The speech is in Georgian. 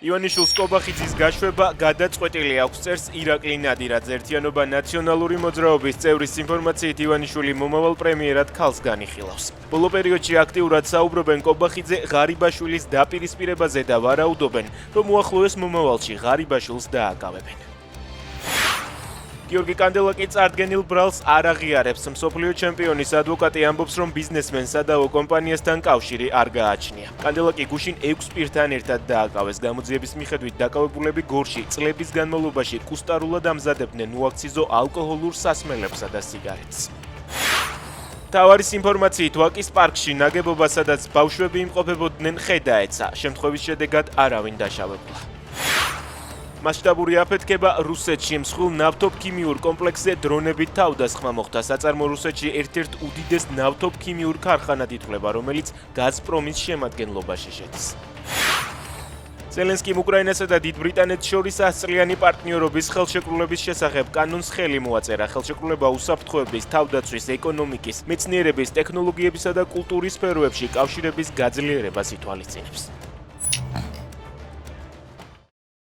ივანიშვილს კობახიძის გაშვება გადაწყვეტილი აქვს, წერს ირაკლი ნადირაძე. ერთიანობა ნაციონალური მოძრაობის წევრის ინფორმაციით ივანიშვილი მომავალ პრემიერად ქალს განიხილავს. ბოლო პერიოდში აქტიურად საუბრობენ კობახიძე ღარიბაშვილის დაპირისპირებაზე და ვარაუდობენ, რომ უახლოეს მომავალში ღარიბაშვილს დააკავებენ. გიორგი კანდელაკი წარდგენილ ბრალს არ აღიარებს. მსოფლიო ჩემპიონის ადვოკატი ამბობს, რომ ბიზნესმენს სადავო კომპანიასთან კავშირი არ გააჩნია. კანდელაკი გუშინ 6 პირთან ერთად დააკავეს. გამოძიების მიხედვით დაკავებულები გორში წლების განმავლობაში კუსტარულად ამზადებდნენ უაქციზო ალკოჰოლურ სასმელებსა და სიგარეტს. თავარის ინფორმაციით ვაკის პარკში ნაგებობა, სადაც ბავშვები იმყოფებოდნენ, ხე დაეცა. შემთხვევის შედეგად არავინ დაშავებულა. მასშტაბური აფეთქება რუსეთში მსხვილ ნავთობქიმიურ კომპლექსზე დრონებით თავდასხმა მოხდა. საწარმო რუსეთში ერთ-ერთ უდიდეს ნავთობქიმიურ ქარხანად ითვლება, რომელიც გაზპრომის შემადგენლობაში შედის. ზელენსკიმ უკრაინასა და დიდ ბრიტანეთს შორის 100-წლიანი პარტნიორობის ხელშეკრულების შესახებ კანონს ხელი მოაწერა. ხელშეკრულება უსაფრთხოების, თავდაცვის, ეკონომიკის, მეცნიერების, ტექნოლოგიებისა და კულტურის სფეროებში კავშირების გაძლიერებას ითვალისწინებს.